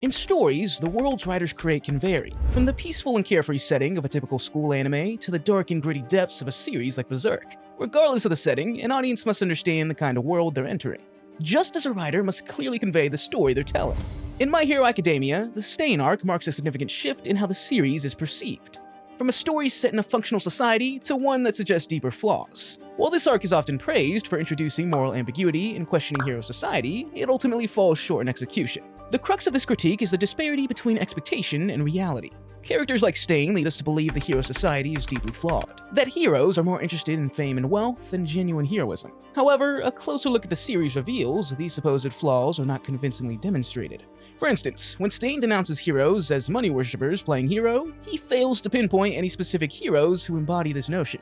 In stories, the worlds writers create can vary, from the peaceful and carefree setting of a typical school anime to the dark and gritty depths of a series like Berserk. Regardless of the setting, an audience must understand the kind of world they're entering, just as a writer must clearly convey the story they're telling. In My Hero Academia, the Stain arc marks a significant shift in how the series is perceived, from a story set in a functional society to one that suggests deeper flaws. While this arc is often praised for introducing moral ambiguity and questioning hero society, it ultimately falls short in execution. The crux of this critique is the disparity between expectation and reality. Characters like Stain lead us to believe the hero society is deeply flawed, that heroes are more interested in fame and wealth than genuine heroism. However, a closer look at the series reveals these supposed flaws are not convincingly demonstrated. For instance, when Stain denounces heroes as money worshippers playing hero, he fails to pinpoint any specific heroes who embody this notion.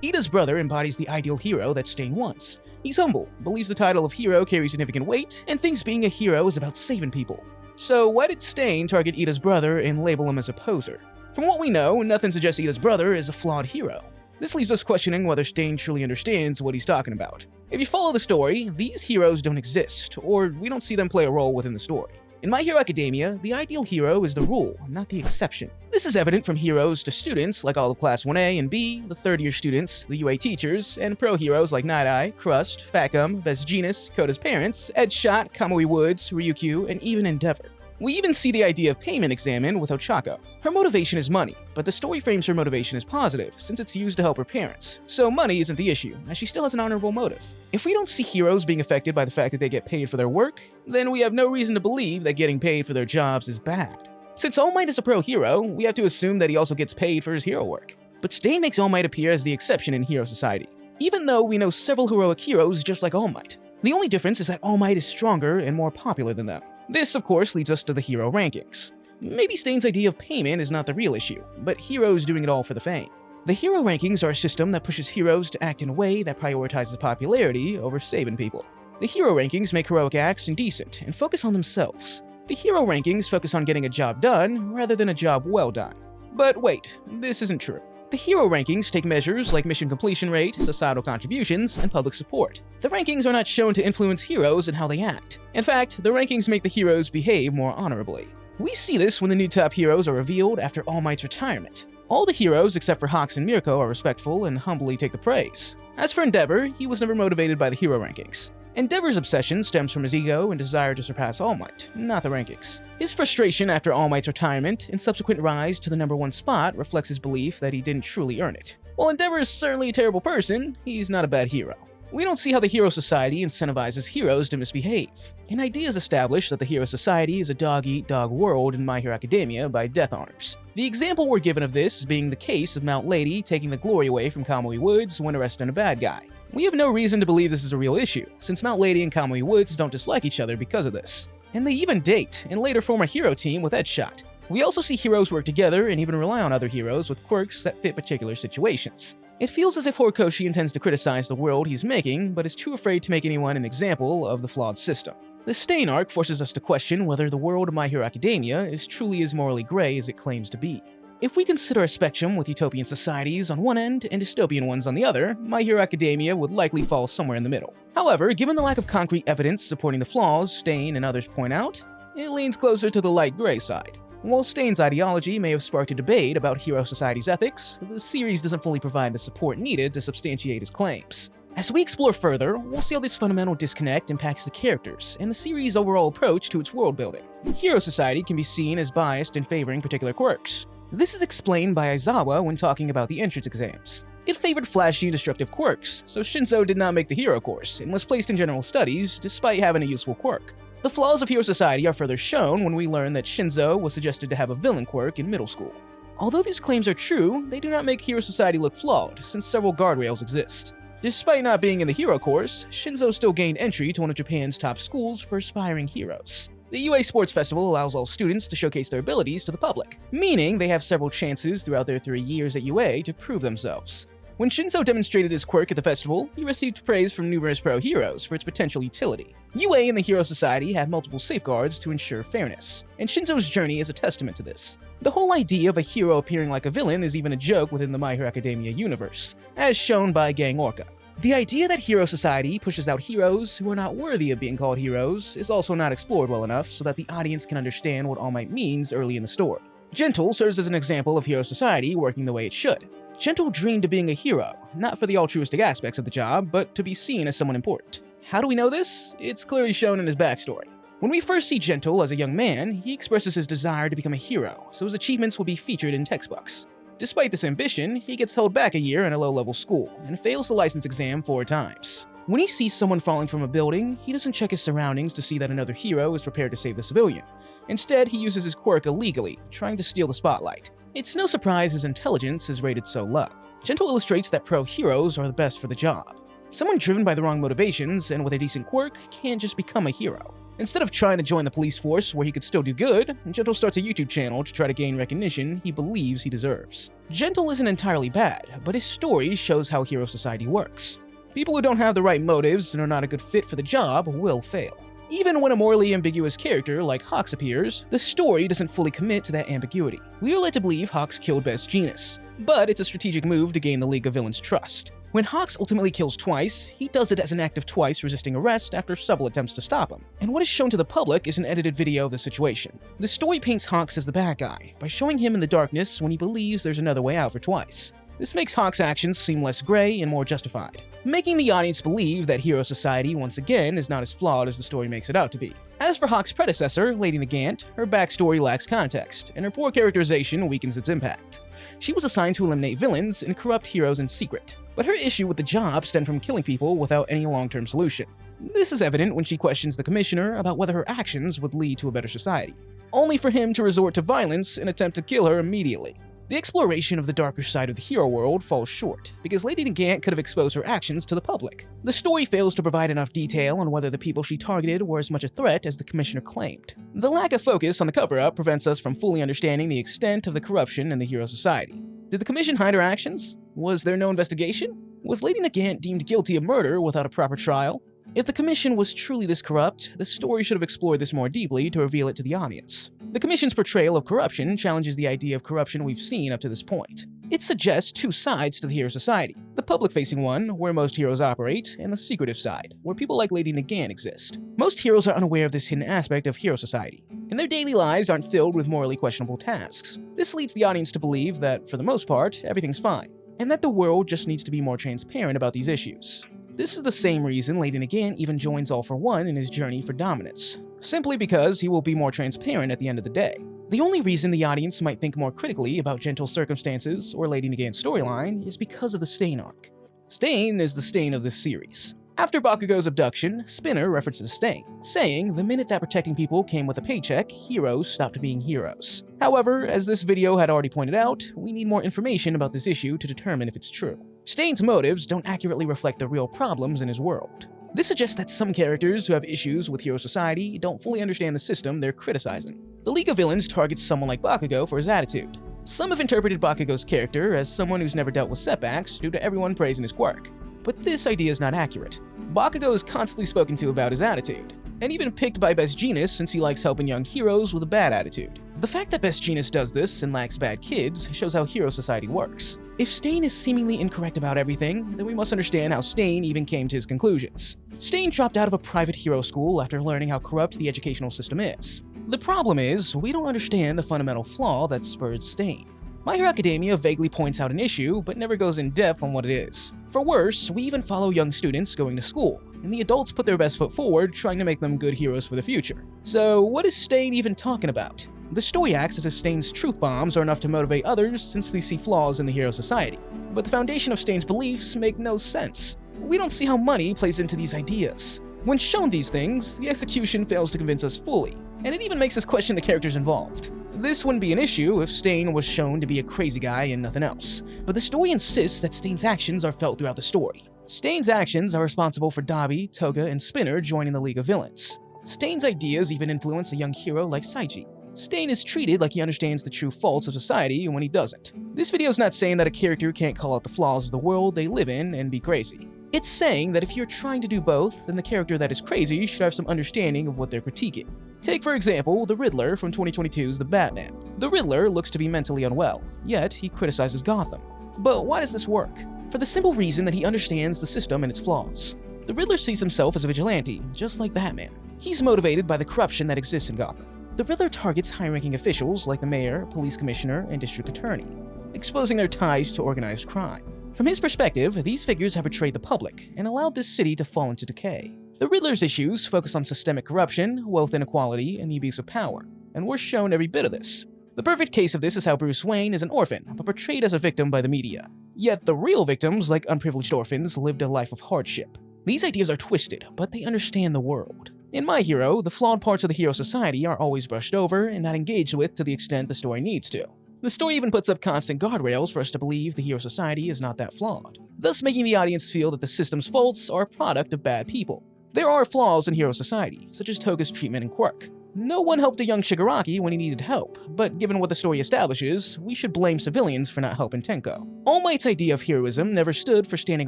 Ida's brother embodies the ideal hero that Stain wants. He's humble, believes the title of hero carries significant weight, and thinks being a hero is about saving people. So why did Stain target Ida's brother and label him as a poser? From what we know, nothing suggests Ida's brother is a flawed hero. This leaves us questioning whether Stain truly understands what he's talking about. If you follow the story, these heroes don't exist, or we don't see them play a role within the story. In My Hero Academia, the ideal hero is the rule, not the exception. This is evident from heroes to students like all of Class 1A and B, the third-year students, the UA teachers, and pro-heroes like Night Eye, Crust, Facum, Vesginus, Koda's parents, Edshot, Kamui Woods, Ryukyu, and even Endeavor. We even see the idea of payment examined with Ochako. Her motivation is money, but the story frames her motivation as positive, since it's used to help her parents. So money isn't the issue, as she still has an honorable motive. If we don't see heroes being affected by the fact that they get paid for their work, then we have no reason to believe that getting paid for their jobs is bad. Since All Might is a pro-hero, we have to assume that he also gets paid for his hero work. But Stain makes All Might appear as the exception in hero society, even though we know several heroic heroes just like All Might. The only difference is that All Might is stronger and more popular than them. This, of course, leads us to the hero rankings. Maybe Stain's idea of payment is not the real issue, but heroes doing it all for the fame. The hero rankings are a system that pushes heroes to act in a way that prioritizes popularity over saving people. The hero rankings make heroic acts indecent and focus on themselves. The hero rankings focus on getting a job done rather than a job well done. But wait, this isn't true. The hero rankings take measures like mission completion rate, societal contributions, and public support. The rankings are not shown to influence heroes and how they act. In fact, the rankings make the heroes behave more honorably. We see this when the new top heroes are revealed after All Might's retirement. All the heroes except for Hawks and Mirko are respectful and humbly take the praise. As for Endeavor, he was never motivated by the hero rankings. Endeavor's obsession stems from his ego and desire to surpass All Might, not the rankings. His frustration after All Might's retirement and subsequent rise to the #1 spot reflects his belief that he didn't truly earn it. While Endeavor is certainly a terrible person, he's not a bad hero. We don't see how the hero society incentivizes heroes to misbehave. An idea is established that the hero society is a dog-eat-dog world in My Hero Academia by death honors. The example we're given of this being the case of Mount Lady taking the glory away from Kamui Woods when arresting a bad guy. We have no reason to believe this is a real issue, since Mount Lady and Kamui Woods don't dislike each other because of this. And they even date, and later form a hero team with Edshot. We also see heroes work together and even rely on other heroes with quirks that fit particular situations. It feels as if Horikoshi intends to criticize the world he's making, but is too afraid to make anyone an example of the flawed system. The Stain arc forces us to question whether the world of My Hero Academia is truly as morally gray as it claims to be. If we consider a spectrum with utopian societies on one end and dystopian ones on the other, My Hero Academia would likely fall somewhere in the middle. However, given the lack of concrete evidence supporting the flaws Stain and others point out, it leans closer to the light gray side. While Stain's ideology may have sparked a debate about hero society's ethics, the series doesn't fully provide the support needed to substantiate his claims. As we explore further, we'll see how this fundamental disconnect impacts the characters and the series' overall approach to its world building. Hero society can be seen as biased in favoring particular quirks. This is explained by Aizawa when talking about the entrance exams. It favored flashy and destructive quirks, so Shinzo did not make the hero course and was placed in general studies despite having a useful quirk. The flaws of hero society are further shown when we learn that Shinzo was suggested to have a villain quirk in middle school. Although these claims are true, they do not make hero society look flawed, since several guardrails exist. Despite not being in the hero course, Shinzo still gained entry to one of Japan's top schools for aspiring heroes. The UA Sports Festival allows all students to showcase their abilities to the public, meaning they have several chances throughout their 3 years at UA to prove themselves. When Shinzo demonstrated his quirk at the festival, he received praise from numerous pro-heroes for its potential utility. UA and the Hero Society have multiple safeguards to ensure fairness, and Shinzo's journey is a testament to this. The whole idea of a hero appearing like a villain is even a joke within the My Hero Academia universe, as shown by Gang Orca. The idea that hero society pushes out heroes who are not worthy of being called heroes is also not explored well enough so that the audience can understand what All Might means early in the story. Gentle serves as an example of hero society working the way it should. Gentle dreamed of being a hero, not for the altruistic aspects of the job, but to be seen as someone important. How do we know this? It's clearly shown in his backstory. When we first see Gentle as a young man, he expresses his desire to become a hero, so his achievements will be featured in textbooks. Despite this ambition, he gets held back a year in a low-level school, and fails the license exam 4 times. When he sees someone falling from a building, he doesn't check his surroundings to see that another hero is prepared to save the civilian. Instead, he uses his quirk illegally, trying to steal the spotlight. It's no surprise his intelligence is rated so low. Gentle illustrates that pro-heroes are the best for the job. Someone driven by the wrong motivations and with a decent quirk can't just become a hero. Instead of trying to join the police force where he could still do good, Gentle starts a YouTube channel to try to gain recognition he believes he deserves. Gentle isn't entirely bad, but his story shows how hero society works. People who don't have the right motives and are not a good fit for the job will fail. Even when a morally ambiguous character like Hawks appears, the story doesn't fully commit to that ambiguity. We are led to believe Hawks killed Best Jeanist, but it's a strategic move to gain the League of Villains' trust. When Hawks ultimately kills twice, he does it as an act of twice resisting arrest after several attempts to stop him. And what is shown to the public is an edited video of the situation. The story paints Hawks as the bad guy, by showing him in the darkness when he believes there's another way out for twice. This makes Hawks' actions seem less gray and more justified, making the audience believe that hero society once again is not as flawed as the story makes it out to be. As for Hawks' predecessor, Lady Nagant, her backstory lacks context, and her poor characterization weakens its impact. She was assigned to eliminate villains and corrupt heroes in secret, but her issue with the job stemmed from killing people without any long-term solution. This is evident when she questions the commissioner about whether her actions would lead to a better society, only for him to resort to violence and attempt to kill her immediately. The exploration of the darker side of the hero world falls short, because Lady Nagant could have exposed her actions to the public. The story fails to provide enough detail on whether the people she targeted were as much a threat as the commissioner claimed. The lack of focus on the cover-up prevents us from fully understanding the extent of the corruption in the hero society. Did the commission hide her actions? Was there no investigation? Was Lady Nagant deemed guilty of murder without a proper trial? If the commission was truly this corrupt, the story should have explored this more deeply to reveal it to the audience. The commission's portrayal of corruption challenges the idea of corruption we've seen up to this point. It suggests 2 sides to the hero society: the public-facing one, where most heroes operate, and the secretive side, where people like Lady Nagant exist. Most heroes are unaware of this hidden aspect of hero society, and their daily lives aren't filled with morally questionable tasks. This leads the audience to believe that, for the most part, everything's fine, and that the world just needs to be more transparent about these issues. This is the same reason Lady Nagant even joins All for One in his journey for dominance, simply because he will be more transparent at the end of the day. The only reason the audience might think more critically about Gentle's circumstances or Lady Nagant's storyline is because of the Stain arc. Stain is the Stain of this series. After Bakugo's abduction, Spinner references Stain, saying the minute that protecting people came with a paycheck, heroes stopped being heroes. However, as this video had already pointed out, we need more information about this issue to determine if it's true. Stain's motives don't accurately reflect the real problems in his world. This suggests that some characters who have issues with hero society don't fully understand the system they're criticizing. The League of Villains targets someone like Bakugo for his attitude. Some have interpreted Bakugo's character as someone who's never dealt with setbacks due to everyone praising his quirk. But this idea is not accurate. Bakugo is constantly spoken to about his attitude, and even picked by Best Jeanist since he likes helping young heroes with a bad attitude. The fact that Best Jeanist does this and lacks bad kids shows how hero society works. If Stain is seemingly incorrect about everything, then we must understand how Stain even came to his conclusions. Stain dropped out of a private hero school after learning how corrupt the educational system is. The problem is, we don't understand the fundamental flaw that spurred Stain. My Hero Academia vaguely points out an issue, but never goes in depth on what it is. For worse, we even follow young students going to school, and the adults put their best foot forward trying to make them good heroes for the future. So what is Stain even talking about? The story acts as if Stain's truth bombs are enough to motivate others since they see flaws in the hero society. But the foundation of Stain's beliefs make no sense. We don't see how money plays into these ideas. When shown these things, the execution fails to convince us fully, and it even makes us question the characters involved. This wouldn't be an issue if Stain was shown to be a crazy guy and nothing else, but the story insists that Stain's actions are felt throughout the story. Stain's actions are responsible for Dabi, Toga, and Spinner joining the League of Villains. Stain's ideas even influence a young hero like Saiji. Stain is treated like he understands the true faults of society when he doesn't. This video is not saying that a character can't call out the flaws of the world they live in and be crazy. It's saying that if you're trying to do both, then the character that is crazy should have some understanding of what they're critiquing. Take, for example, the Riddler from 2022's The Batman. The Riddler looks to be mentally unwell, yet he criticizes Gotham. But why does this work? for the simple reason that he understands the system and its flaws. The Riddler sees himself as a vigilante, just like Batman. He's motivated by the corruption that exists in Gotham. The Riddler targets high-ranking officials like the mayor, police commissioner, and district attorney, exposing their ties to organized crime. From his perspective, these figures have betrayed the public and allowed this city to fall into decay. The Riddler's issues focus on systemic corruption, wealth inequality, and the abuse of power, and we're shown every bit of this. The perfect case of this is how Bruce Wayne is an orphan, but portrayed as a victim by the media. Yet the real victims, like unprivileged orphans, lived a life of hardship. These ideas are twisted, but they understand the world. In My Hero, the flawed parts of the hero society are always brushed over and not engaged with to the extent the story needs to. The story even puts up constant guardrails for us to believe the hero society is not that flawed, thus making the audience feel that the system's faults are a product of bad people. There are flaws in hero society, such as Toga's treatment and quirk. No one helped a young Shigaraki when he needed help, but given what the story establishes, we should blame civilians for not helping Tenko. All Might's idea of heroism never stood for standing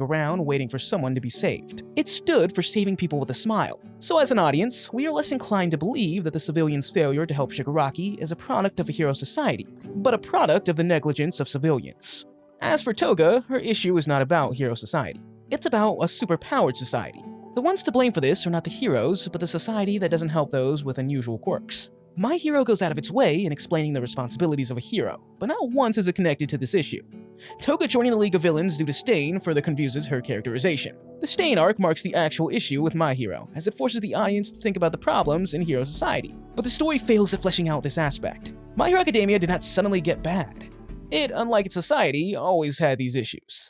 around waiting for someone to be saved. It stood for saving people with a smile. So as an audience, we are less inclined to believe that the civilian's failure to help Shigaraki is a product of a hero society, but a product of the negligence of civilians. As for Toga, her issue is not about hero society. It's about a superpowered society. The ones to blame for this are not the heroes, but the society that doesn't help those with unusual quirks. My Hero goes out of its way in explaining the responsibilities of a hero, but not once is it connected to this issue. Toga joining the League of Villains due to Stain further confuses her characterization. The Stain arc marks the actual issue with My Hero, as it forces the audience to think about the problems in hero society. But the story fails at fleshing out this aspect. My Hero Academia did not suddenly get bad. It, unlike its society, always had these issues.